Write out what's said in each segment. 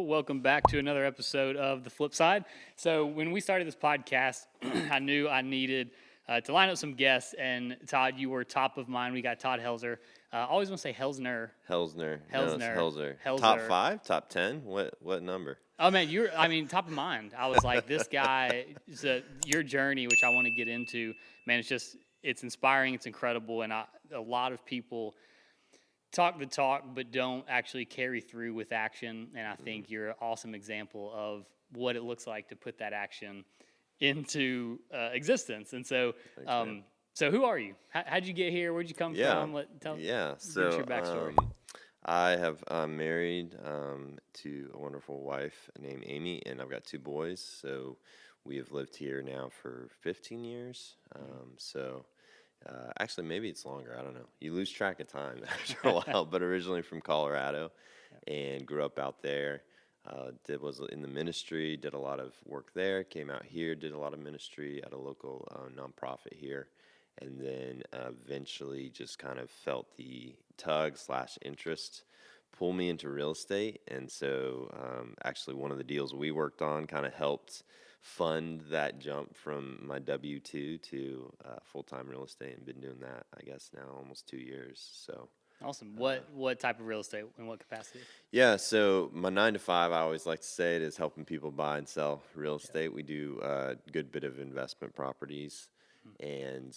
people. Welcome back to another episode of The Flip Side. So when we started this podcast, I knew I needed to line up some guests, and Todd, you were top of mind. We got Todd Helzer. I always want to say Helsner. Helsner. No, it's Helzer. Helzer. Top 5? Top 10? What number? Oh, man, top of mind. I was like, this guy, your journey, which I want to get into, man, it's inspiring, it's incredible, and a lot of people talk the talk but don't actually carry through with action, and I think you're an awesome example of what it looks like to put that action into existence. And so so who are you? How'd you get here? Where'd you come from? Give us your backstory. I'm married to a wonderful wife named Amy, and I've got 2 boys, so we have lived here now for 15 years. Actually, maybe it's longer. I don't know. You lose track of time after a while. But originally from Colorado, and grew up out there. Was in the ministry. Did a lot of work there. Came out here. Did a lot of ministry at a local nonprofit here, and then eventually just kind of felt the tug/interest pull me into real estate. And so, actually, one of the deals we worked on kind of helped fund that jump from my W-2 to full-time real estate, and been doing that, I guess, now almost 2 years. So awesome. What type of real estate, in what capacity? Yeah, so my 9 to 5, I always like to say it, is helping people buy and sell real estate. We do a good bit of investment properties, and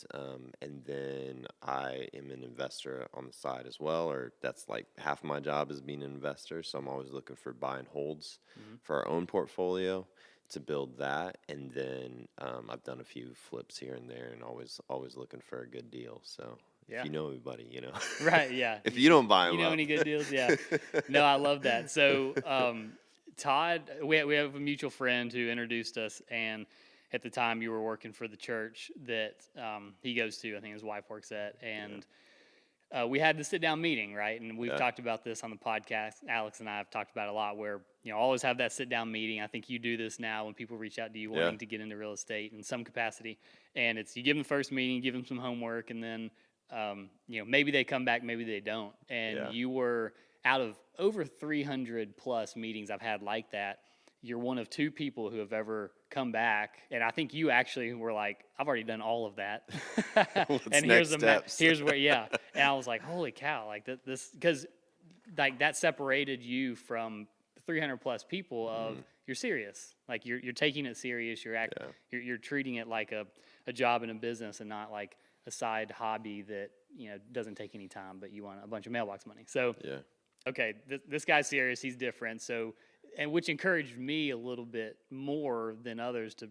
then I am an investor on the side as well, or that's like half of my job is being an investor. So I'm always looking for buy and holds for our own portfolio to build that, and then I've done a few flips here and there, and always looking for a good deal. So if you know anybody, you know. Right, yeah. If you don't buy them, you know up. Any good deals? Yeah. No, I love that. So Todd, we have a mutual friend who introduced us, and at the time you were working for the church that he goes to. I think his wife works at, and we had the sit-down meeting, right? And we've talked about this on the podcast. Alex and I have talked about it a lot, where always have that sit-down meeting. I think you do this now when people reach out to you wanting to get into real estate in some capacity, and it's you give them the first meeting, give them some homework, and then maybe they come back, maybe they don't. And you were, out of over 300 plus meetings I've had like that, you're one of 2 people who have ever come back. And I think you actually were like, I've already done all of that. And here's steps? Here's where, And I was like, holy cow, like this, because like that separated you from 300 plus people of you're serious. Like you're taking it serious. You're treating it like a job and a business, and not like a side hobby that doesn't take any time, but you want a bunch of mailbox money. So okay, this guy's serious. He's different. So, and which encouraged me a little bit more than others to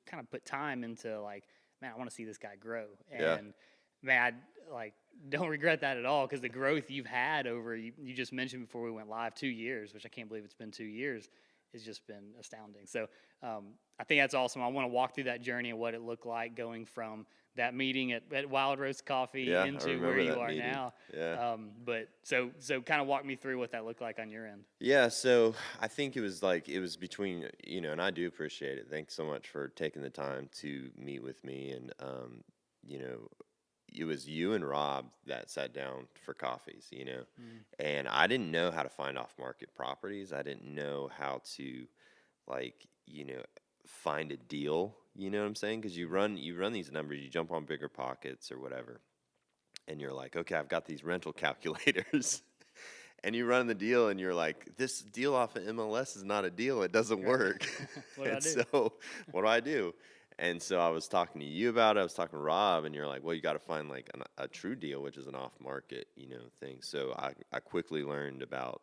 kind of put time into, like, man, I want to see this guy grow. And man, I don't regret that at all, because the growth you've had over, you just mentioned before we went live, 2 years, which I can't believe it's been 2 years, has just been astounding. So I think that's awesome. I want to walk through that journey and what it looked like going from that meeting at Wild Roast Coffee into where you are meeting. now. But so kind of walk me through what that looked like on your end. Yeah, so I think it was between, and I do appreciate it. Thanks so much for taking the time to meet with me. And, it was you and Rob that sat down for coffees, and I didn't know how to find off-market properties. I didn't know how to, find a deal, you know what I'm saying? Because you run these numbers, you jump on Bigger Pockets or whatever, and you're like, okay, I've got these rental calculators, and you run the deal, and you're like, this deal off of MLS is not a deal, it doesn't work. What do I do? So what do I do? And so I was talking to you about it, I was talking to Rob, and you're like, well, you got to find like a true deal, which is an off-market, thing. So I quickly learned about,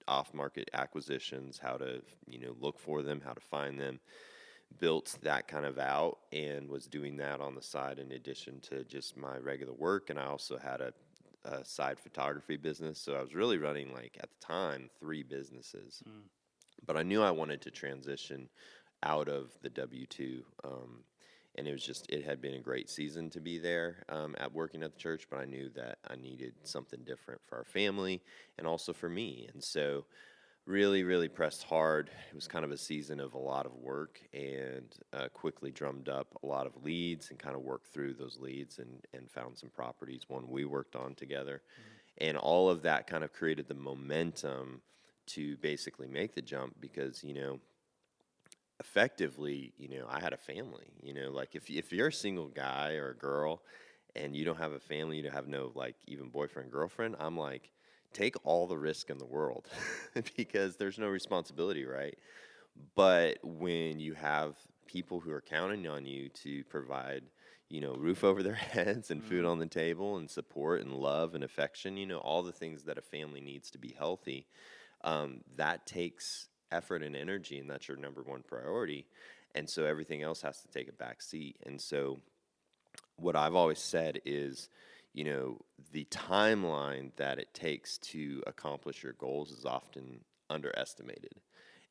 off-market acquisitions, how to, look for them, how to find them, built that kind of out, and was doing that on the side in addition to just my regular work. And I also had a side photography business. So I was really running, at the time, 3 businesses. But I knew I wanted to transition out of the W-2, and it had been a great season to be there at working at the church, but I knew that I needed something different for our family and also for me. And so really, really pressed hard. It was kind of a season of a lot of work, and quickly drummed up a lot of leads and kind of worked through those leads and found some properties, one we worked on together. And all of that kind of created the momentum to basically make the jump because, effectively, I had a family, like if you're a single guy or a girl and you don't have a family, you don't have no like even boyfriend, girlfriend, I'm like, take all the risk in the world because there's no responsibility, right? But when you have people who are counting on you to provide, roof over their heads and food on the table and support and love and affection, all the things that a family needs to be healthy, that takes effort and energy, and that's your number one priority. And so everything else has to take a back seat. And so what I've always said is, the timeline that it takes to accomplish your goals is often underestimated.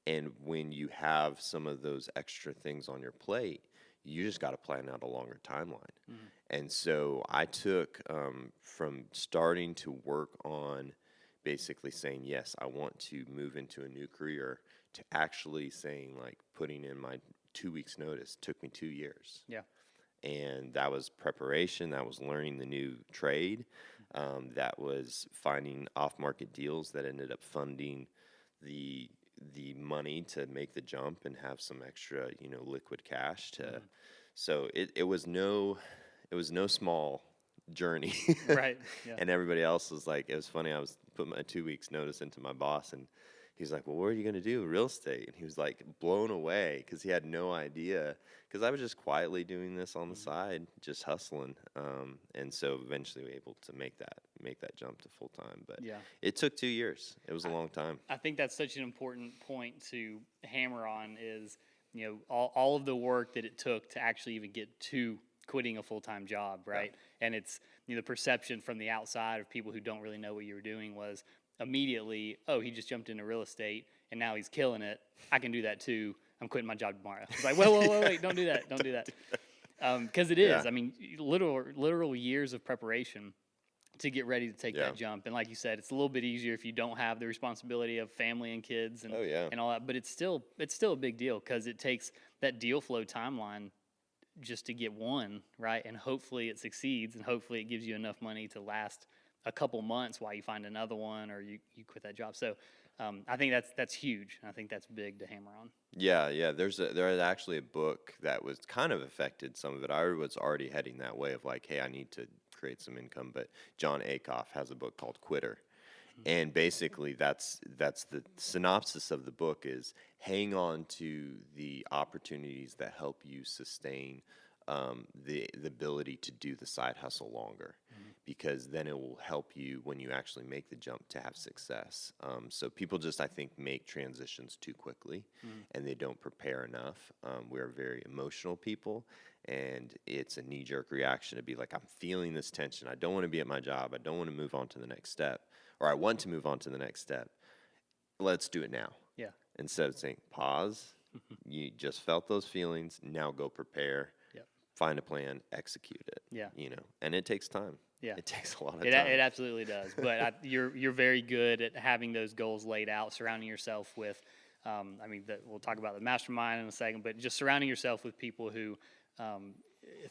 And when you have some of those extra things on your plate, you just got to plan out a longer timeline. And so I took from starting to work on basically saying, yes, I want to move into a new career, to actually saying, like, putting in my 2 weeks notice took me 2 years. Yeah. And that was preparation. That was learning the new trade. That was finding off-market deals that ended up funding the money to make the jump and have some extra, liquid cash to. So it was no small journey. Right. Yeah. And everybody else was like, it was funny. I was putting my 2 weeks notice into my boss, and he's like, well, what are you going to do? Real estate. And he was like blown away because he had no idea, because I was just quietly doing this on the side, just hustling. And so eventually we were able to make that jump to full time. But Yeah. it took 2 years. It was a long time. I think that's such an important point to hammer on is, all of the work that it took to actually even get to quitting a full-time job, right? Yeah. And it's, the perception from the outside of people who don't really know what you were doing was immediately, oh, he just jumped into real estate and now he's killing it. I can do that too. I'm quitting my job tomorrow. It's like, wait, don't do that. Don't do that. Because it is. Yeah. I mean, literal years of preparation to get ready to take that jump. And like you said, it's a little bit easier if you don't have the responsibility of family and kids and, and all that. But it's still a big deal because it takes that deal flow timeline just to get one, right? And hopefully it succeeds, and hopefully it gives you enough money to last a couple months while you find another one or you quit that job. So I think that's huge. I think that's big to hammer on. Yeah. There is actually a book that was kind of affected some of it. I was already heading that way of like, hey, I need to create some income. But John Acuff has a book called Quitter. And basically that's the synopsis of the book is hang on to the opportunities that help you sustain the ability to do the side hustle longer, because then it will help you when you actually make the jump to have success. So people just, I think, make transitions too quickly and they don't prepare enough. We're very emotional people, and it's a knee-jerk reaction to be like, I'm feeling this tension. I don't want to be at my job. I don't want to move on to the next step. Or I want to move on to the next step. Let's do it now. Yeah. Instead of saying, pause, you just felt those feelings, now go prepare, Yep. find a plan, execute it. Yeah. And it takes time. Yeah. It takes a lot of time. It absolutely does. But you're very good at having those goals laid out, surrounding yourself with, we'll talk about the mastermind in a second, but just surrounding yourself with people who,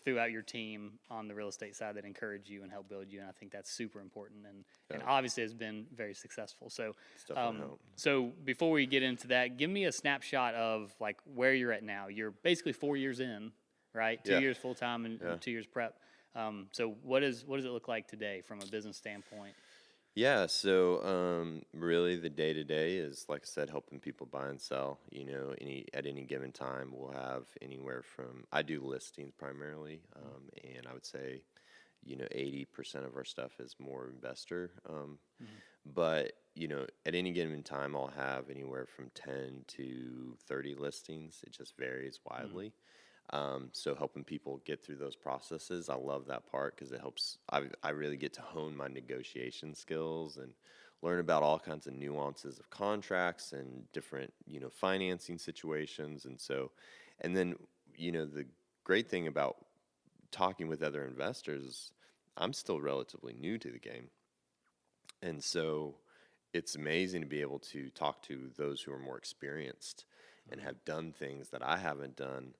throughout your team on the real estate side, that encourage you and help build you. And I think that's super important and obviously has been very successful. So, so before we get into that, give me a snapshot of like where you're at now. You're basically 4 years in, right? 2 years full time and 2 years prep. So what does it look like today from a business standpoint? Yeah, so really the day-to-day is, like I said, helping people buy and sell. At any given time, we'll have anywhere from, I do listings primarily, and I would say, 80% of our stuff is more investor. But, at any given time, I'll have anywhere from 10 to 30 listings. It just varies widely. So helping people get through those processes, I love that part because it helps. I really get to hone my negotiation skills and learn about all kinds of nuances of contracts and different, financing situations. And then, the great thing about talking with other investors, I'm still relatively new to the game. And so it's amazing to be able to talk to those who are more experienced and have done things that I haven't done.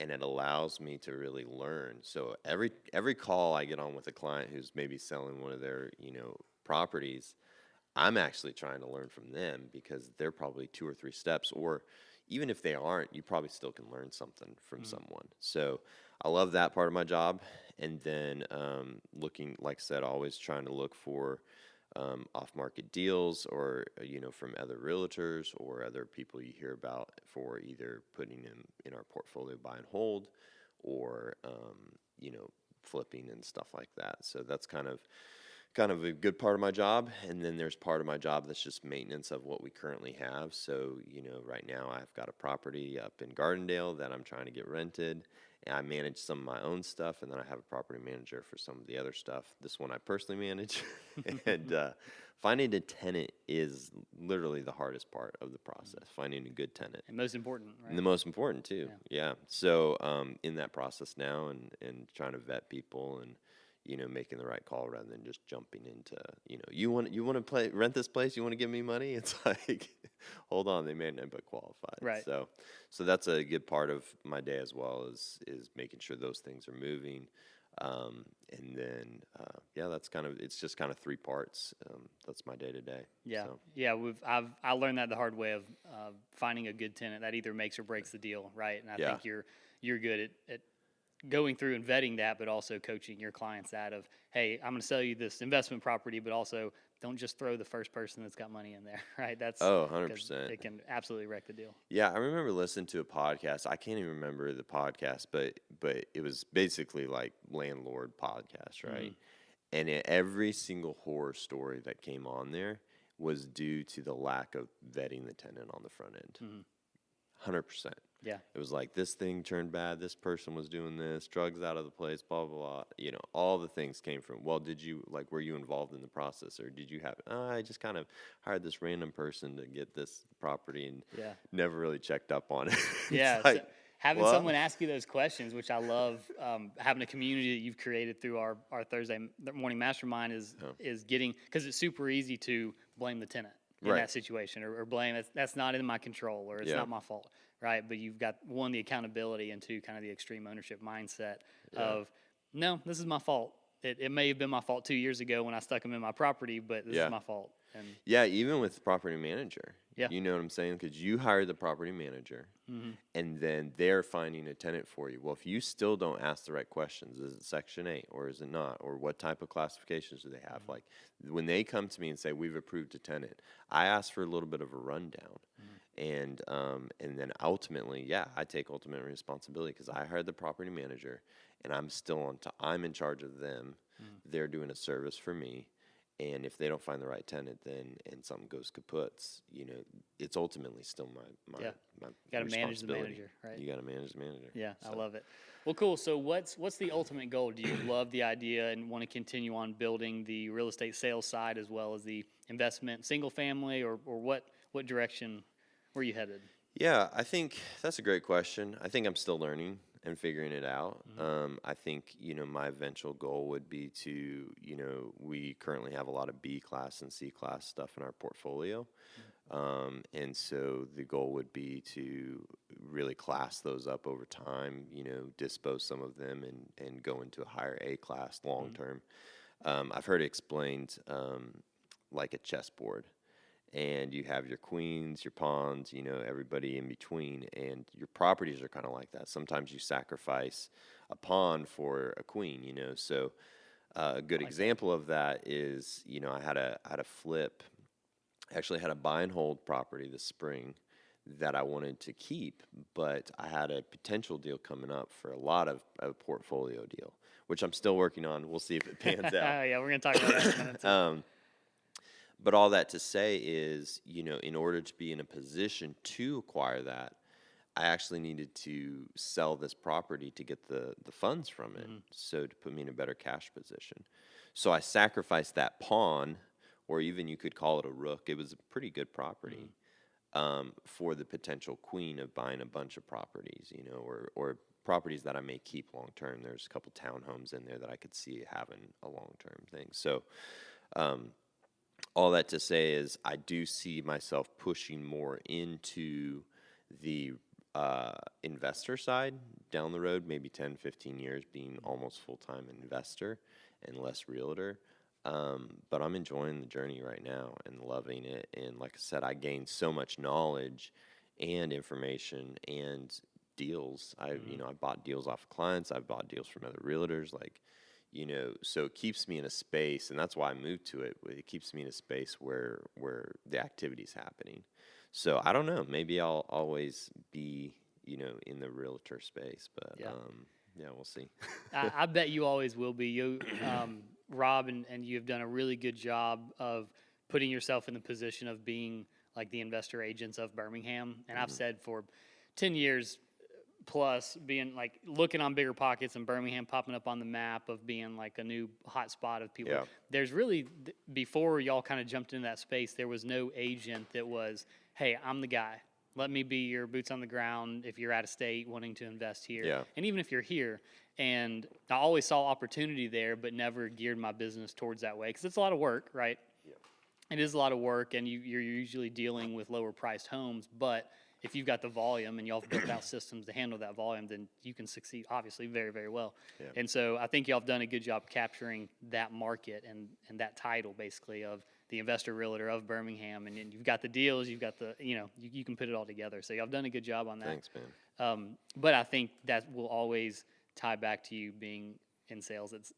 And it allows me to really learn. So every call I get on with a client who's maybe selling one of their, properties, I'm actually trying to learn from them because they're probably 2 or 3 steps, or even if they aren't, you probably still can learn something from someone. So I love that part of my job. And then looking, like I said, always trying to look for off-market deals, or from other realtors or other people you hear about, for either putting them in our portfolio, buy and hold, or flipping and stuff like that. So that's kind of a good part of my job. And then there's part of my job that's just maintenance of what we currently have. So right now I've got a property up in Gardendale that I'm trying to get rented, and I manage some of my own stuff, and then I have a property manager for some of the other stuff. This one I personally manage. And finding a tenant is literally the hardest part of the process, finding a good tenant. And most important, right? And the most important too. Yeah. So in that process now, and trying to vet people, and making the right call rather than just jumping into, you want to rent this place, you want to give me money. It's like, hold on, they may not be qualified. Right. So that's a good part of my day as well, is making sure those things are moving. And then, it's just kind of 3 parts. That's my day to day. Yeah. So. Yeah. I learned that the hard way of finding a good tenant that either makes or breaks the deal. Right. And I think you're good at going through and vetting that, but also coaching your clients out of, hey, I'm going to sell you this investment property, but also don't just throw the first person that's got money in there, right? That's 100%. It can absolutely wreck the deal. Yeah, I remember listening to a podcast. I can't even remember the podcast, but it was basically like landlord podcast, right? And every single horror story that came on there was due to the lack of vetting the tenant on the front end. 100%. Yeah. It was like, this thing turned bad, this person was doing this, drugs out of the place, blah, blah, blah. All the things came from, well, were you involved in the process, or did you have, I just kind of hired this random person to get this property and never really checked up on it. Yeah. Like, so having someone ask you those questions, which I love, having a community that you've created through our Thursday morning mastermind is getting, because it's super easy to blame the tenant in that situation, or blame that's not in my control, or it's not my fault. Right, but you've got, 1, the accountability, and 2, kind of the extreme ownership mindset of, no, this is my fault. It may have been my fault 2 years ago when I stuck them in my property, but this is my fault. And even with the property manager. You know what I'm saying? Because you hired the property manager, and then they're finding a tenant for you. Well, if you still don't ask the right questions, is it Section 8 or is it not? Or what type of classifications do they have? Like, when they come to me and say, we've approved a tenant, I ask for a little bit of a rundown. And then ultimately, I take ultimate responsibility, because I hired the property manager, and I'm in charge of them. They're doing a service for me, and if they don't find the right tenant, and something goes kaput, it's ultimately still my got to manage the manager, right? You got to manage the manager. Yeah, so. I love it. Well, cool. So what's the ultimate goal? Do you love the idea and want to continue on building the real estate sales side as well as the investment, single family, or what direction? Where are you headed? Yeah, I think that's a great question. I think I'm still learning and figuring it out. I think, my eventual goal would be to, we currently have a lot of B class and C class stuff in our portfolio. And so the goal would be to really class those up over time, dispose some of them and go into a higher A class long term. I've heard it explained like a chessboard. And you have your queens, your pawns, everybody in between. And your properties are kind of like that. Sometimes you sacrifice a pawn for a queen, So a good example of that is, I had a flip. Actually, I had a buy and hold property this spring that I wanted to keep, but I had a potential deal coming up for a lot of a portfolio deal, which I'm still working on. We'll see if it pans out. Yeah, we're going to talk about that in a minute too. But all that to say is, in order to be in a position to acquire that, I actually needed to sell this property to get the funds from it, so to put me in a better cash position. So I sacrificed that pawn, or even you could call it a rook. It was a pretty good property for the potential queen of buying a bunch of properties, or properties that I may keep long term. There's a couple townhomes in there that I could see having a long term thing. So all that to say is, I do see myself pushing more into the investor side down the road, maybe 10, 15 years, being almost full-time investor and less realtor. But I'm enjoying the journey right now and loving it. And like I said, I gained so much knowledge and information and deals. I bought deals off of clients. I've bought deals from other realtors. Like, so it keeps me in a space, and that's why I moved to it. It keeps me in a space where the activity's happening. So I don't know. Maybe I'll always be, in the realtor space, but yeah, we'll see. I bet you always will be. Rob, and you have done a really good job of putting yourself in the position of being like the investor agents of Birmingham. And I've said for 10 years plus, being like looking on Bigger Pockets and Birmingham popping up on the map of being like a new hot spot of people. Yeah. There's really, before y'all kind of jumped into that space, there was no agent that was, hey, I'm the guy. Let me be your boots on the ground if you're out of state wanting to invest here. Yeah. And even if you're here. And I always saw opportunity there, but never geared my business towards that way because it's a lot of work, right? Yeah. It is a lot of work, and you're usually dealing with lower priced homes. But if you've got the volume and y'all have built out systems to handle that volume, then you can succeed, obviously, very, very well. Yeah. And so I think y'all have done a good job capturing that market and that title, basically, of the investor realtor of Birmingham. And you've got the deals, you've got the, you can put it all together. So y'all have done a good job on that. Thanks, man. But I think that will always tie back to you being in sales. It's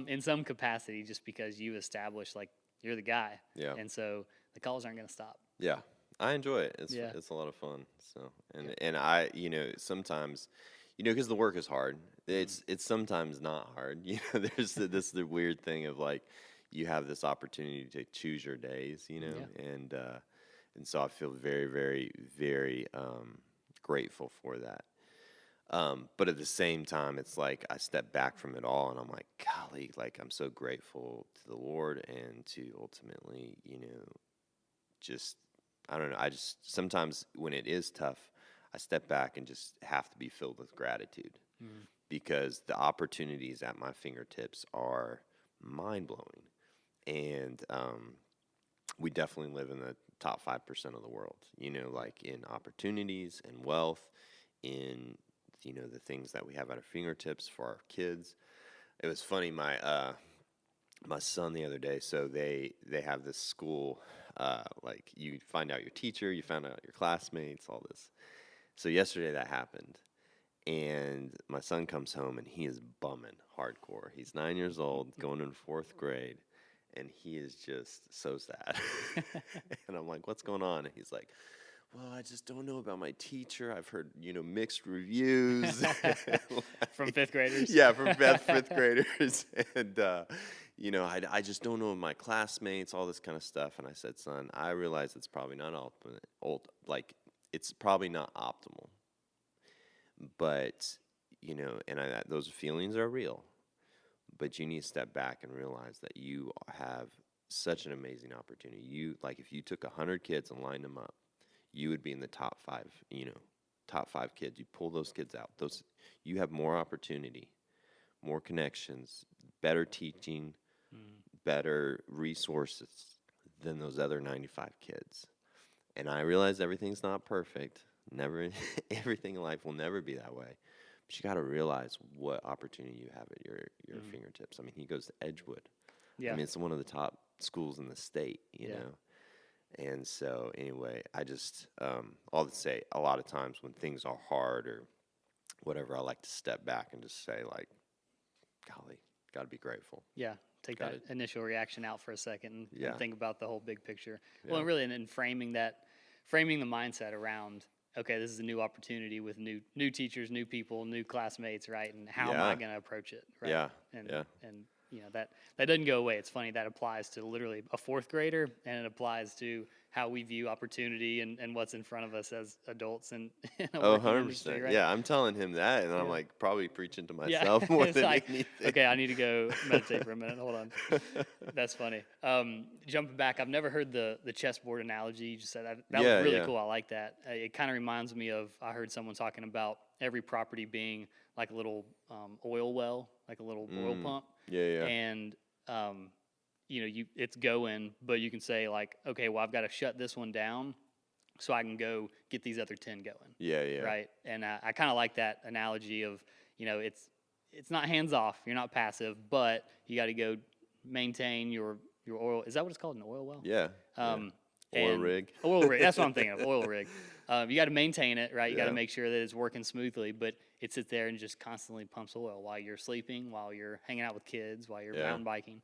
in some capacity, just because you establish like you're the guy. Yeah. And so the calls aren't going to stop. Yeah. I enjoy it. It's a lot of fun. So, and I, sometimes, because the work is hard. It's sometimes not hard. There's the weird thing of like, you have this opportunity to choose your days, and so I feel very, very, very grateful for that. But at the same time, it's like I step back from it all and I'm like, golly, like I'm so grateful to the Lord and to ultimately, just, I don't know. I just, sometimes when it is tough, I step back and just have to be filled with gratitude because the opportunities at my fingertips are mind blowing. And we definitely live in the top 5% of the world, like in opportunities and wealth, in the things that we have at our fingertips for our kids. It was funny, my son the other day, so they have this school, like you find out your teacher, you find out your classmates, all this. So yesterday that happened, and my son comes home and he is bumming hardcore. He's 9 years old, going in 4th grade, and he is just so sad. And I'm like, what's going on? And he's like, well, I just don't know about my teacher. I've heard, mixed reviews. From 5th graders? Yeah, from 5th graders. And, I just don't know my classmates, all this kind of stuff. And I said, son, I realize it's probably not it's probably not optimal. But, those feelings are real. But you need to step back and realize that you have such an amazing opportunity. If you took 100 kids and lined them up, you would be in the top 5, top 5 kids. You pull those kids out. You have more opportunity, more connections, better teaching, better resources than those other 95 kids. And I realize everything's not perfect. Never, everything in life will never be that way. But you got to realize what opportunity you have at your fingertips. I mean, he goes to Edgewood. Yeah. I mean, it's one of the top schools in the state, you know. And so, anyway, I just, all to say, a lot of times when things are hard or whatever, I like to step back and just say, like, golly, got to be grateful. Yeah, take that initial reaction out for a second and think about the whole big picture. Yeah. Well, and really, and framing the mindset around, okay, this is a new opportunity with new teachers, new people, new classmates, right? And how am I going to approach it, right? Yeah, And that doesn't go away. It's funny, that applies to literally a 4th grader, and it applies to how we view opportunity and what's in front of us as adults in a working 100%. industry, right? Yeah, I'm telling him that, and I'm like probably preaching to myself more than anything. Okay, I need to go meditate for a minute. Hold on. That's funny. Jumping back, I've never heard the chessboard analogy you just said. That was really cool. I like that. It kind of reminds me of, I heard someone talking about every property being like a little oil well, like a little oil pump. Yeah. And it's going, but you can say like, okay, well, I've got to shut this one down so I can go get these other 10 going. Yeah. Right. And I kind of like that analogy of, it's not hands off. You're not passive, but you got to go maintain your oil. Is that what it's called? An oil well? Yeah. Oil rig. Oil rig. That's what I'm thinking of. Oil rig. You got to maintain it, right? You got to Yeah. make sure that it's working smoothly, but it sits there and just constantly pumps oil while you're sleeping, while you're hanging out with kids, while you're mountain biking.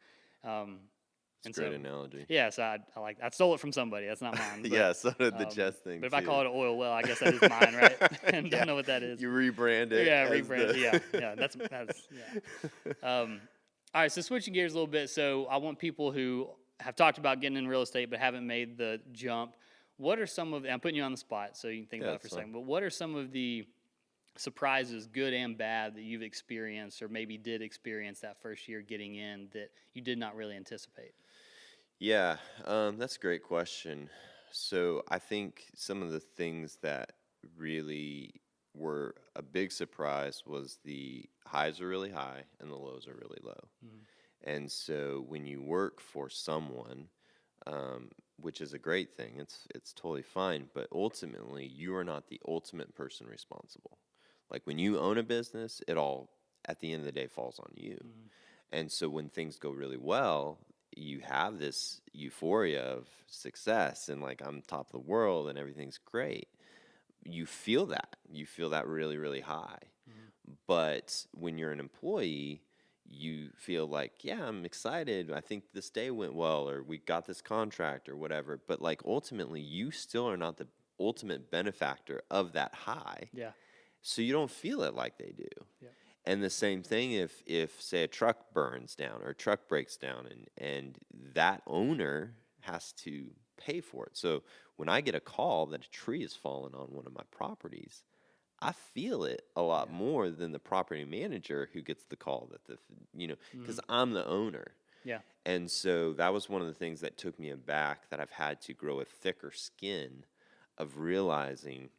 It's a great analogy. Yeah, so I stole it from somebody. That's not mine. But, Yeah, so did the chest thing. But if too. I call it an oil well, I guess that is mine, right? And don't know what that is. You rebrand it. Yeah, rebrand. Yeah. That's yeah. All right, so switching gears a little bit. So I want people who have talked about getting in real estate but haven't made the jump. What are some of? I'm putting you on the spot, so you can think about it for a second. But what are some of the surprises, good and bad, that you've experienced, or maybe did experience that first year getting in that you did not really anticipate? Yeah, that's a great question. So I think some of the things that really were a big surprise was the highs are really high and the lows are really low. And so when you work for someone, which is a great thing, it's totally fine, but ultimately you are not the ultimate person responsible. Like when you own a business, it all at the end of the day falls on you. And so when things go really well, you have this euphoria of success and like I'm top of the world and everything's great. You feel that really, really high. But when you're an employee, you feel like, yeah, I'm excited. I think this day went well, or we got this contract or whatever. But like ultimately, you still are not the ultimate benefactor of that high. Yeah. So you don't feel it like they do. Yeah. And the same thing if say a truck burns down or a truck breaks down and that owner has to pay for it. So when I get a call that a tree has fallen on one of my properties, I feel it a lot more than the property manager who gets the call that because I'm the owner. Yeah. And so that was one of the things that took me aback, that I've had to grow a thicker skin of realizing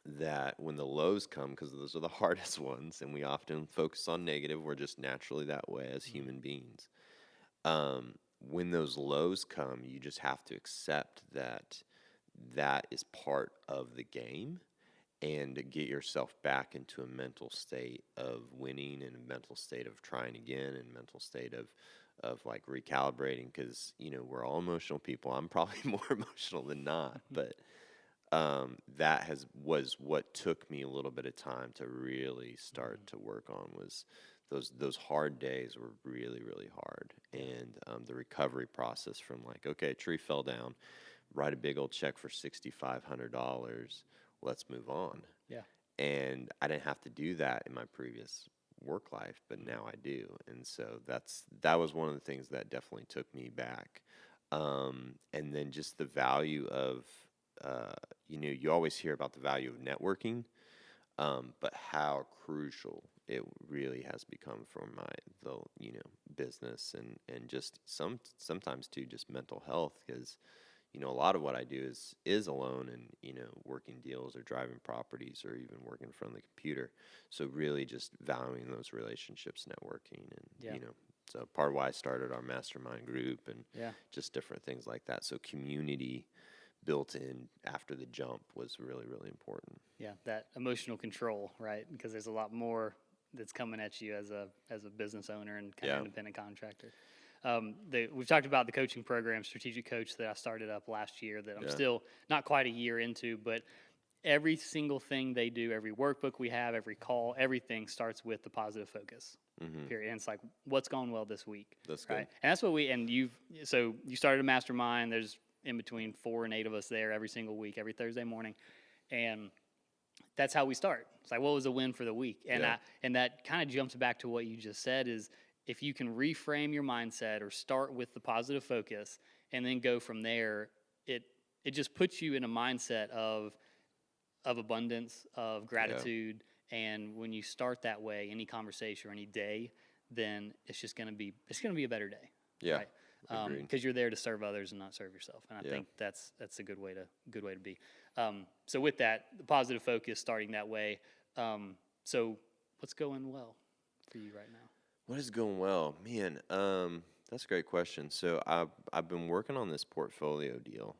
that when the lows come, because those are the hardest ones, and we often focus on negative, we're just naturally that way as human beings. When those lows come, you just have to accept that that is part of the game, and to get yourself back into a mental state of winning and a mental state of trying again and mental state of like recalibrating, because we're all emotional people. I'm probably more emotional than not, but that was what took me a little bit of time to really start to work on. Was those hard days were really, really hard, and the recovery process from like, okay, a tree fell down, write a big old check for $6,500, let's move on. Yeah. And I didn't have to do that in my previous work life, but now I do, and so that was one of the things that definitely took me back. And then just the value of you always hear about the value of networking, but how crucial it really has become for the business and just sometimes too just mental health, because a lot of what I do is alone and working deals or driving properties or even working in front of the computer. So really just valuing those relationships, networking, and so part of why I started our mastermind group and just different things like that. So community built in after the jump was really, really important. Yeah, that emotional control, right? Because there's a lot more that's coming at you as a business owner and kind of independent contractor. We've talked about the coaching program, Strategic Coach, that I started up last year that I'm still not quite a year into, but every single thing they do, every workbook we have, every call, everything starts with the positive focus. Period. And it's like, what's gone well this week? That's right? good. And that's what you started a mastermind. There's in between 4 and 8 of us there every single week, every Thursday morning. And that's how we start. It's like, what was the win for the week? And and that kind of jumps back to what you just said, is if you can reframe your mindset or start with the positive focus and then go from there, it just puts you in a mindset of abundance, of gratitude. And when you start that way, any conversation or any day, then it's going to be a better day. Yeah. Right? Because you're there to serve others and not serve yourself, and I think that's a good way to be. So with that, the positive focus, starting that way. So what's going well for you right now? What is going well, man? That's a great question. So I've been working on this portfolio deal,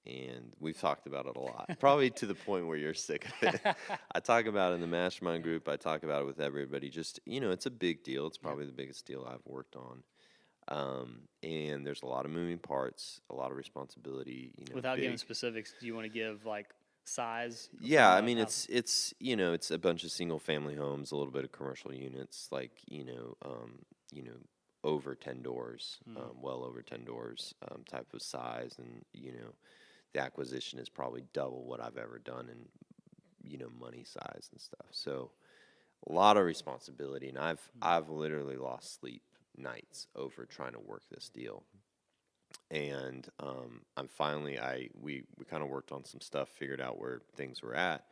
and we've talked about it a lot, probably to the point where you're sick of it. I talk about it in the mastermind group. I talk about it with everybody. Just it's a big deal. It's probably the biggest deal I've worked on. And there's a lot of moving parts, a lot of responsibility. Without giving big. specifics, do you want to give like size? Yeah, from I the mean house? it's a bunch of single family homes, a little bit of commercial units, like over 10 doors, well over 10 doors, type of size, and the acquisition is probably double what I've ever done in money size and stuff. So a lot of responsibility, and I've literally lost sleep nights over trying to work this deal. And I'm finally we kind of worked on some stuff, figured out where things were at.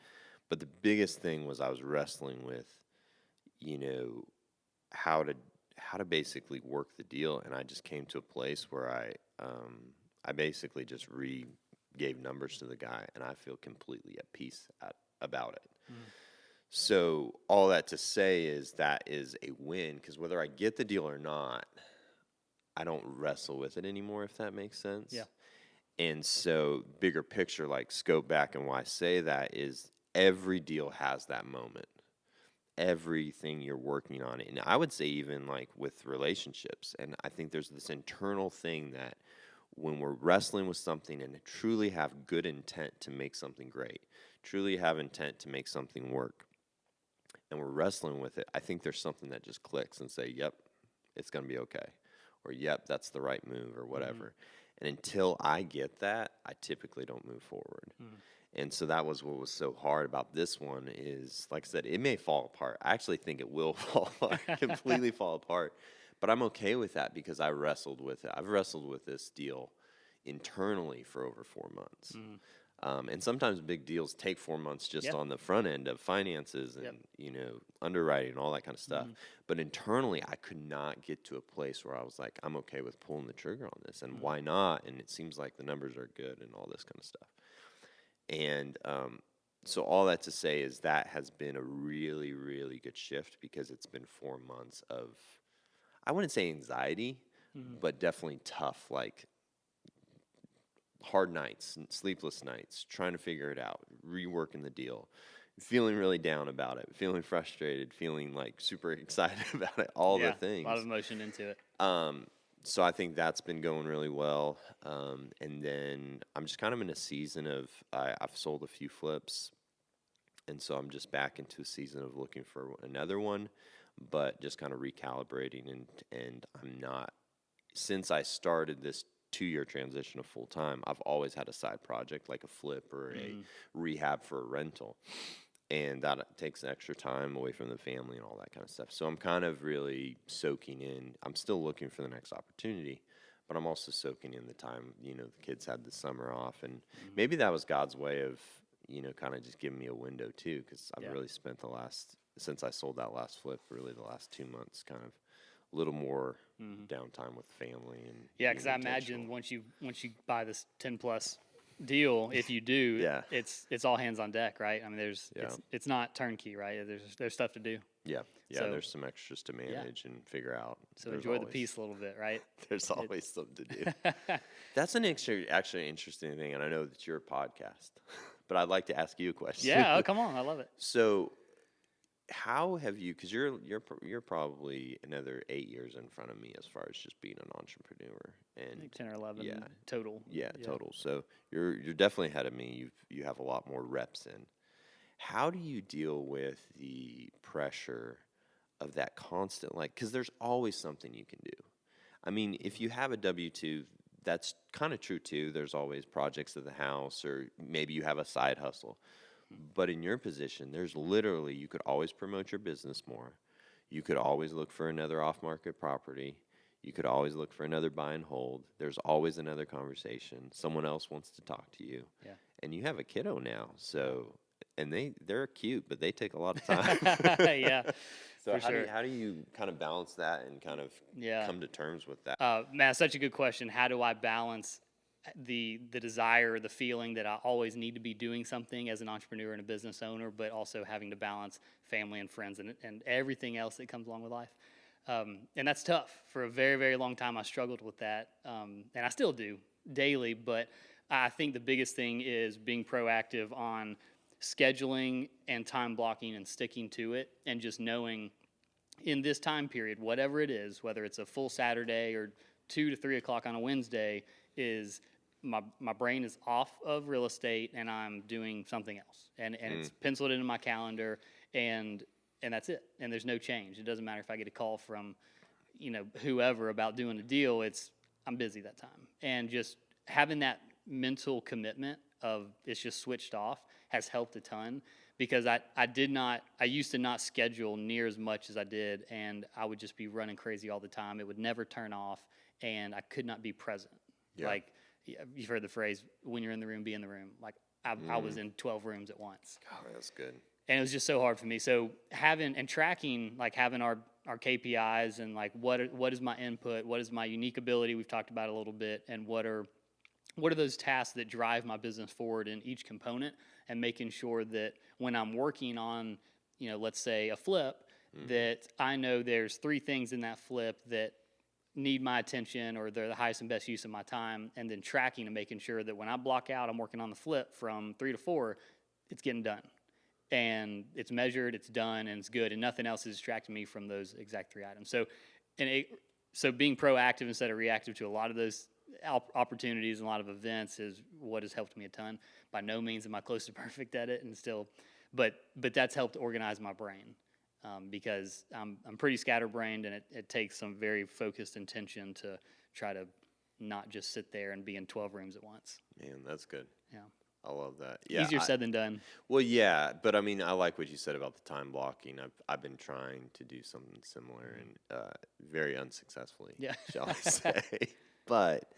But the biggest thing was I was wrestling with, you know, how to basically work the deal, and I just came to a place where I basically just gave numbers to the guy, and I feel completely at peace about it. So all that to say is that is a win, because whether I get the deal or not, I don't wrestle with it anymore, if that makes sense. Yeah. And so bigger picture, like scope back, and why I say that is every deal has that moment. Everything you're working on. And I would say even like with relationships. And I think there's this internal thing that when we're wrestling with something and truly have good intent to make something great, truly have intent to make something work, and we're wrestling with it, I think there's something that just clicks and say, yep, it's going to be okay. Or, yep, that's the right move, or whatever. And until I get that, I typically don't move forward. And so that was what was so hard about this one is, like I said, it may fall apart. I actually think it will fall apart, completely fall apart. But I'm okay with that because I wrestled with it. I've wrestled with this deal internally for over 4 months. And sometimes big deals take 4 months just on the front end of finances and, underwriting and all that kind of stuff. But internally, I could not get to a place where I was like, I'm okay with pulling the trigger on this. And why not? And it seems like the numbers are good and all this kind of stuff. And so all that to say is that has been a really, really good shift, because it's been 4 months of, I wouldn't say anxiety, but definitely tough, like hard nights, sleepless nights, trying to figure it out, reworking the deal, feeling really down about it, feeling frustrated, feeling like super excited about it, all the things. A lot of emotion into it. So I think that's been going really well. And then I'm just kind of in a season of, I've sold a few flips. And so I'm just back into a season of looking for another one, but just kind of recalibrating. And I'm not, since I started this 2-year transition of full time, I've always had a side project like a flip or a rehab for a rental. And that takes extra time away from the family and all that kind of stuff. So I'm kind of really soaking in. I'm still looking for the next opportunity, but I'm also soaking in the time. The kids had the summer off, and maybe that was God's way of, kind of just giving me a window too, because I've really spent since I sold that last flip, really the last 2 months, kind of a little more downtime with family. And because I imagine once you buy this 10+ deal, if you do, it's all hands on deck, right? I mean, it's not turnkey, right? There's stuff to do. So, there's some extras to manage and figure out. So enjoy the peace a little bit, right? There's always something to do. That's an actually interesting thing, and I know that you're a podcast, but I'd like to ask you a question. Yeah, come on, I love it. So, how have you? Because you're probably another 8 years in front of me as far as just being an entrepreneur, and I think 10 or 11 total. Yeah, total. So you're definitely ahead of me. You have a lot more reps in. How do you deal with the pressure of that constant, like, because there's always something you can do. I mean, if you have a W-2, that's kind of true too. There's always projects of the house, or maybe you have a side hustle. But in your position, there's literally, you could always promote your business more. You could always look for another off-market property. You could always look for another buy and hold. There's always another conversation. Someone else wants to talk to you. Yeah. And you have a kiddo now, so, and they're cute, but they take a lot of time. Yeah. So for how do you kind of balance that and kind of come to terms with that? Man, such a good question. How do I balance the desire, the feeling that I always need to be doing something as an entrepreneur and a business owner, but also having to balance family and friends and everything else that comes along with life? And that's tough. For a very, very long time, I struggled with that, and I still do daily. But I think the biggest thing is being proactive on scheduling and time blocking and sticking to it, and just knowing in this time period, whatever it is, whether it's a full Saturday or 2 to 3 o'clock on a Wednesday, is my brain is off of real estate and I'm doing something else. And it's penciled into my calendar and that's it. And there's no change. It doesn't matter if I get a call from, whoever about doing a deal, I'm busy that time. And just having that mental commitment of it's just switched off has helped a ton, because I used to not schedule near as much as I did, and I would just be running crazy all the time. It would never turn off, and I could not be present. Yeah. Like, you've heard the phrase, when you're in the room, be in the room. Like, I was in 12 rooms at once. God, that's good. And it was just so hard for me. So having and tracking, like having our KPIs and like what is my input, what is my unique ability, we've talked about a little bit, and what are those tasks that drive my business forward in each component, and making sure that when I'm working on, let's say a flip, that I know there's 3 things in that flip that need my attention or they're the highest and best use of my time, and then tracking and making sure that when I block out, I'm working on the flip from 3 to 4, it's getting done. And it's measured, it's done, and it's good, and nothing else is distracting me from those exact 3 items. So being proactive instead of reactive to a lot of those opportunities and a lot of events is what has helped me a ton. By no means am I close to perfect at it, and still, but that's helped organize my brain, because I'm pretty scatterbrained, and it takes some very focused intention to try to not just sit there and be in 12 rooms at once. Man, that's good. Yeah. I love that. Yeah, easier said than done. Well, yeah, but I mean, I like what you said about the time blocking. I've been trying to do something similar and very unsuccessfully, shall I say. But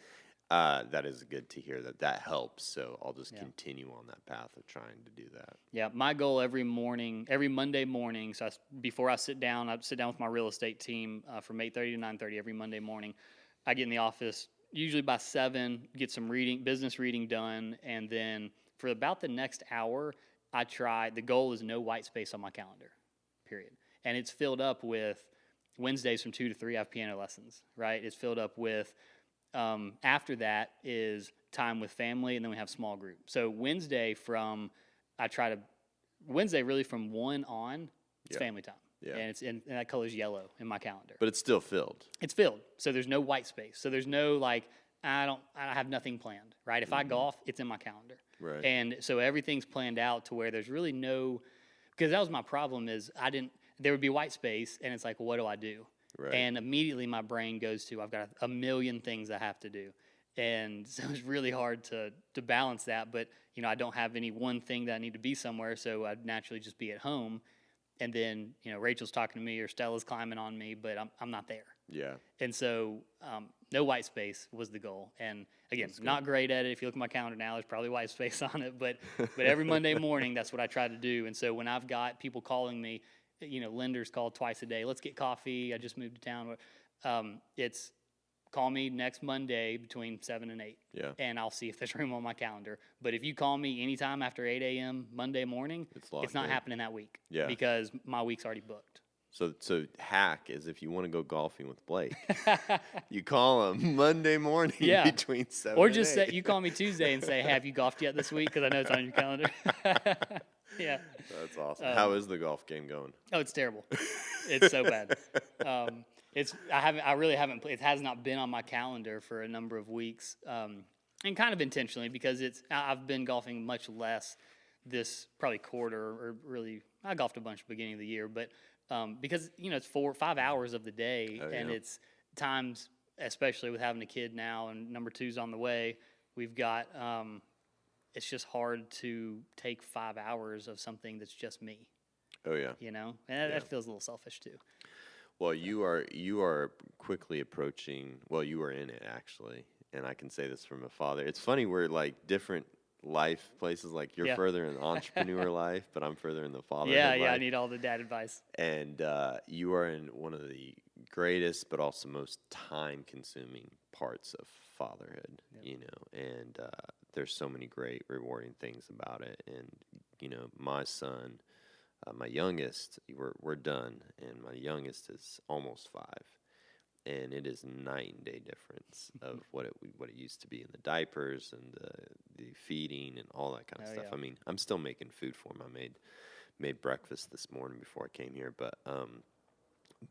that is good to hear that helps. So I'll just continue on that path of trying to do that. Yeah, my goal every Monday morning. So before I sit down with my real estate team from 8:30 to 9:30 every Monday morning. I get in the office usually by 7, get some business reading done, and then for about the next hour, the goal is no white space on my calendar, period. And it's filled up with Wednesdays from 2 to 3, I have piano lessons, right? It's filled up with, after that is time with family, and then we have small group. So Wednesday really from 1 on, it's family time. Yeah. And that color's yellow in my calendar. But it's still filled. It's filled. So there's no white space. So there's no I have nothing planned, right? If I golf, it's in my calendar. Right. And so everything's planned out to where there's really because that was my problem is there would be white space, and it's like, well, what do I do? Right. And immediately my brain goes to, I've got a million things I have to do. And so it's really hard to balance that. But, I don't have any one thing that I need to be somewhere, so I'd naturally just be at home. And then, Rachel's talking to me or Stella's climbing on me, but I'm not there. Yeah. And so no white space was the goal. And again, not great at it. If you look at my calendar now, there's probably white space on it. But every Monday morning, that's what I try to do. And so when I've got people calling me, lenders call twice a day. Let's get coffee. I just moved to town. It's call me next Monday between 7 and 8. Yeah. And I'll see if there's room on my calendar. But if you call me anytime after 8 a.m. Monday morning, it's not happening that week. Yeah. Because my week's already booked. So hack is if you want to go golfing with Blake, you call him Monday morning between 7 or and just 8. say, you call me Tuesday and say, hey, have you golfed yet this week? Because I know it's on your calendar. Yeah. That's awesome. How is the golf game going? Oh, it's terrible. It's so bad. I really haven't played. It has not been on my calendar for a number of weeks, and kind of intentionally because I've been golfing much less this probably quarter, or really I golfed a bunch at the beginning of the year, but because it's 4 or 5 hours of the day, and it's times, especially with having a kid now and number 2's on the way, we've got it's just hard to take 5 hours of something that's just me. Oh yeah. And that feels a little selfish too. Well, you are quickly approaching. Well, you are in it actually, and I can say this from a father. It's funny, we're like different life places. Like you're further in entrepreneur life, but I'm further in the fatherhood life. I need all the dad advice. And you are in one of the greatest, but also most time-consuming parts of fatherhood. And there's so many great, rewarding things about it. And my son. My youngest, we're done, and my youngest is almost 5, and it is night and day difference of what it used to be in the diapers and the feeding and all that kind of stuff. Yeah. I mean, I'm still making food for him. I made breakfast this morning before I came here, but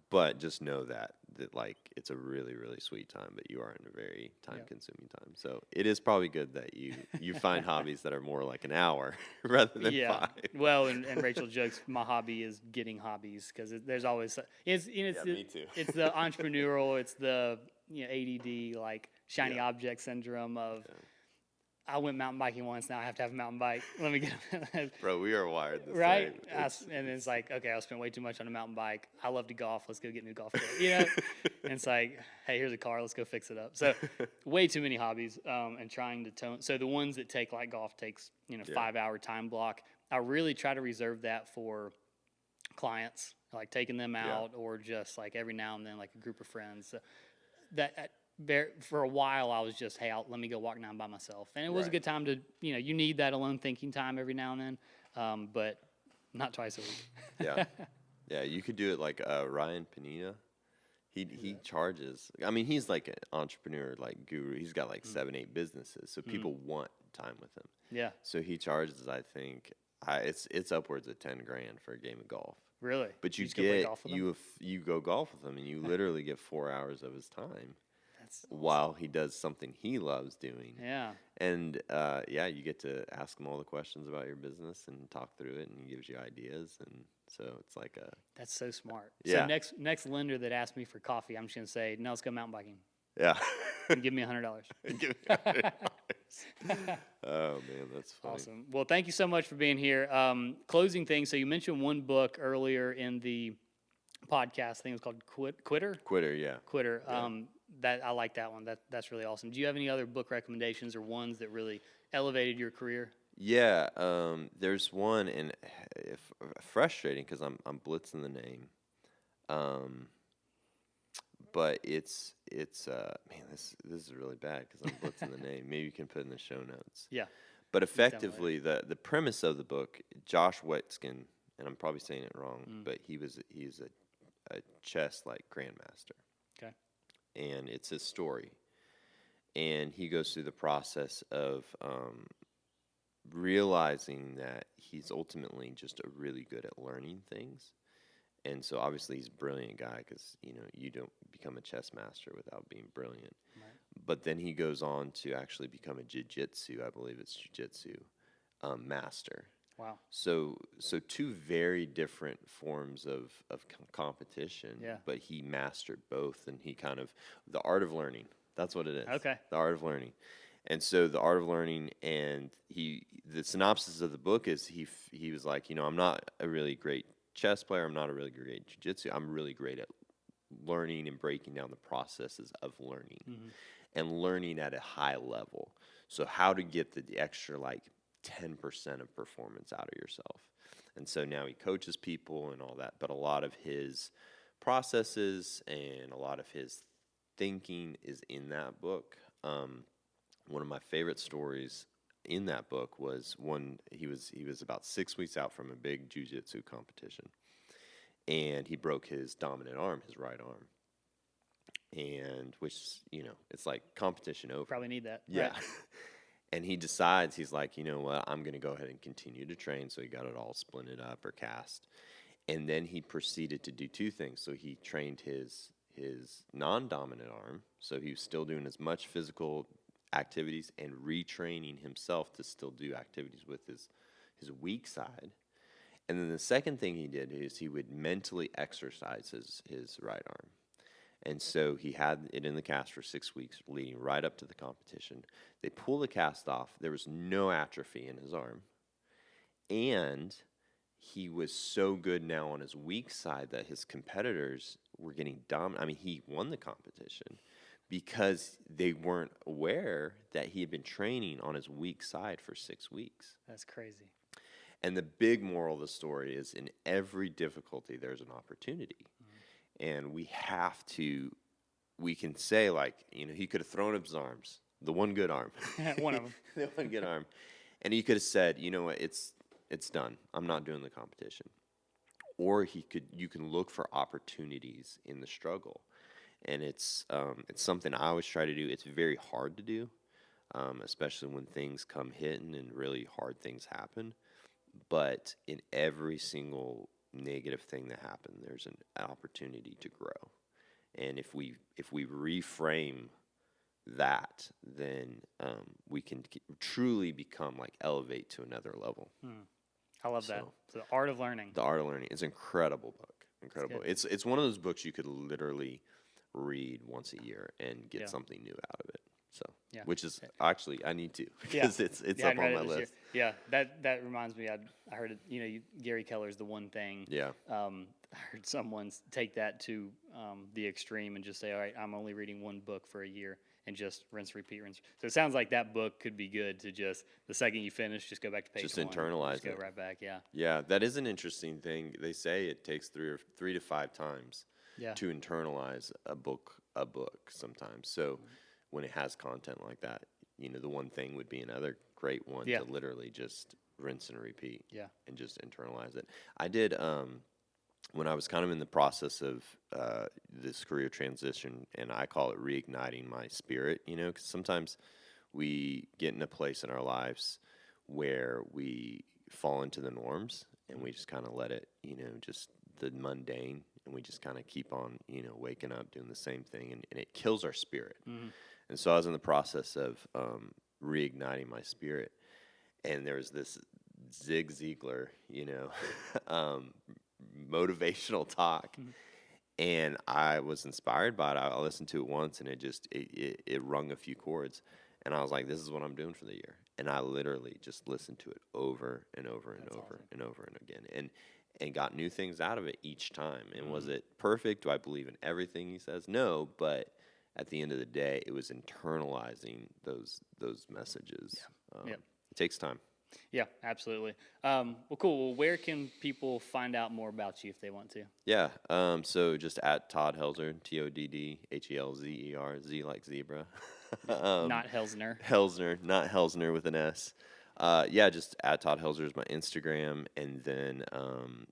But just know that like it's a really, really sweet time, but you are in a very time consuming time. So it is probably good that you find hobbies that are more like an hour rather than 5. Well, and Rachel jokes my hobby is getting hobbies because there's always Me too. It's the entrepreneurial, it's the ADD like shiny object syndrome of. I went mountain biking once. Now I have to have a mountain bike. Let me get a Bro, we are wired the right. same. And it's like, okay, I spent way too much on a mountain bike. I love to golf. Let's go get a new golf kit. And it's like, hey, here's a car. Let's go fix it up. So, way too many hobbies. And trying to tone. So the ones that take like golf takes 5-hour time block. I really try to reserve that for clients, like taking them out or just like every now and then like a group of friends. So for a while, I was just, hey, let me go walk down by myself. And it was a good time to, you need that alone thinking time every now and then, but not twice a week. Yeah, you could do it like Ryan Panetta. He charges. I mean, he's like an entrepreneur, like guru. He's got like 7-8 businesses, so people want time with him. Yeah. So he charges, I think, it's upwards of $10,000 for a game of golf. Really? But you go golf with him, and you literally get 4 hours of his time. While he does something he loves doing. Yeah. And, you get to ask him all the questions about your business and talk through it, and he gives you ideas. And so it's like a... That's so smart. Yeah. So next lender that asks me for coffee, I'm just going to say, no, let's go mountain biking. Yeah. And give me $100. Give me $100. Oh, man, that's funny. Awesome. Well, thank you so much for being here. Closing thing, so you mentioned one book earlier in the podcast. I think it was called Quitter? Quitter, yeah. Quitter. Yeah. That I like that one. That's really awesome. Do you have any other book recommendations or ones that really elevated your career? Yeah, there's one, and frustrating because I'm blitzing the name, but it's man, this is really bad because I'm blitzing the name. Maybe you can put it in the show notes. Yeah. But effectively, the premise of the book, Josh Waitzkin, and I'm probably saying it wrong, but he's a chess like grandmaster. Okay. And it's his story, and he goes through the process of realizing that he's ultimately just really good at learning things, and so obviously he's a brilliant guy because you don't become a chess master without being brilliant. Right. But then he goes on to actually become a jiu-jitsu, I believe it's jiu-jitsu master. Wow. So two very different forms of competition, but he mastered both, and he kind of, the art of learning, that's what it is. Okay. The art of learning. And so the art of learning, and the synopsis of the book is he was like, I'm not a really great chess player, I'm not a really great jiu-jitsu, I'm really great at learning and breaking down the processes of learning and learning at a high level. So how to get the extra 10% of performance out of yourself. And so now he coaches people and all that, but a lot of his processes and a lot of his thinking is in that book. One of my favorite stories in that book was when he was about 6 weeks out from a big jiu-jitsu competition, and he broke his dominant arm, his right arm. And which, it's like competition over. Probably need that. Yeah. Right. And he decides, he's like, you know what, I'm going to go ahead and continue to train. So he got it all splinted up or cast. And then he proceeded to do two things. So he trained his non-dominant arm. So he was still doing as much physical activities and retraining himself to still do activities with his weak side. And then the second thing he did is he would mentally exercise his right arm. And so he had it in the cast for 6 weeks, leading right up to the competition. They pull the cast off. There was no atrophy in his arm. And he was so good now on his weak side that his competitors were getting dominant. I mean, he won the competition because they weren't aware that he had been training on his weak side for 6 weeks. That's crazy. And the big moral of the story is in every difficulty, there's an opportunity. And we can say, he could have thrown up his arms, the one good arm. One of them. The one good arm. And he could have said, you know what, it's done. I'm not doing the competition. Or you can look for opportunities in the struggle. And it's something I always try to do. It's very hard to do, especially when things come hitting and really hard things happen. But in every single negative thing that happened. There's an opportunity to grow. And if we reframe that, then we can truly become like elevate to another level. I love that. So the art of learning. The Art of Learning. It's an incredible book. Incredible. It's one of those books you could literally read once a year and get something new out of it. So, which is actually I need to because it's up on my list. Yeah, that reminds me. I heard it. Gary Keller's The One Thing. Yeah. I heard someone take that to the extreme and just say, all right, I'm only reading one book for a year and just rinse, repeat, rinse. So it sounds like that book could be good to just the second you finish, just go back to page just one. Internalize just go right back. Yeah. Yeah, that is an interesting thing. They say it takes 3 to 5 times to internalize a book sometimes. So when it has content like that, The One Thing would be another great one to literally just rinse and repeat and just internalize it. I did when I was kind of in the process of this career transition, and I call it reigniting my spirit, because sometimes we get in a place in our lives where we fall into the norms and we just kind of let it, just the mundane, and we just kind of keep on, waking up, doing the same thing, and it kills our spirit. And so I was in the process of reigniting my spirit, and there was this Zig Ziglar, motivational talk, and I was inspired by it. I listened to it once, and it rung a few chords, and I was like, this is what I'm doing for the year. And I literally just listened to it over and over and over and over and again, and got new things out of it each time. And was it perfect? Do I believe in everything he says? No, but at the end of the day, it was internalizing those messages. It takes time. Yeah, absolutely. Well, cool. Well, where can people find out more about you if they want to? Yeah. So just at Todd Helzer, TODDHELZER, Z like zebra. Not Helsner. Helsner, not Helsner with an S. Just at Todd Helzer is my Instagram, and then I'm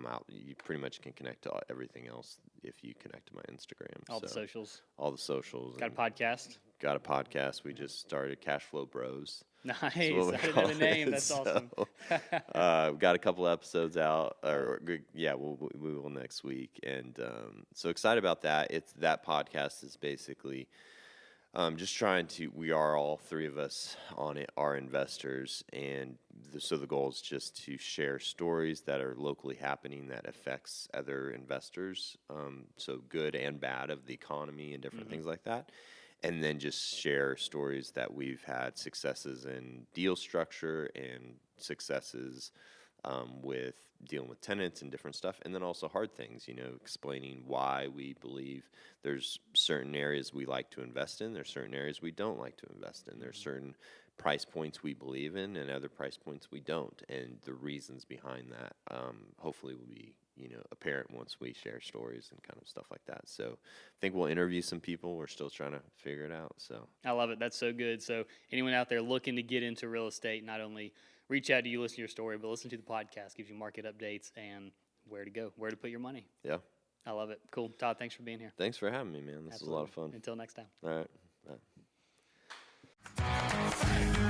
out. You pretty much can connect to everything else if you connect to my Instagram. All the socials. All the socials. Got a podcast? Got a podcast. We just started Cash Flow Bros. Nice. I didn't know the name. That's awesome. We've got a couple episodes out. We will next week, and so excited about that. That podcast is basically just trying to. We are all three of us on it are investors, and so the goal is just to share stories that are locally happening that affects other investors, so good and bad of the economy and different things like that. And then just share stories that we've had successes in deal structure and successes with dealing with tenants and different stuff. And then also hard things, explaining why we believe there's certain areas we like to invest in. There's certain areas we don't like to invest in. There's certain price points we believe in and other price points we don't. And the reasons behind that hopefully will be apparent once we share stories and kind of stuff like that. So I think we'll interview some people. We're still trying to figure it out. So I love it. That's so good. So anyone out there looking to get into real estate, not only reach out to you, listen to your story, but listen to the podcast, gives you market updates and where to go, where to put your money. Yeah. I love it. Cool. Todd, thanks for being here. Thanks for having me, man. This was a lot of fun. Until next time. All right. Bye.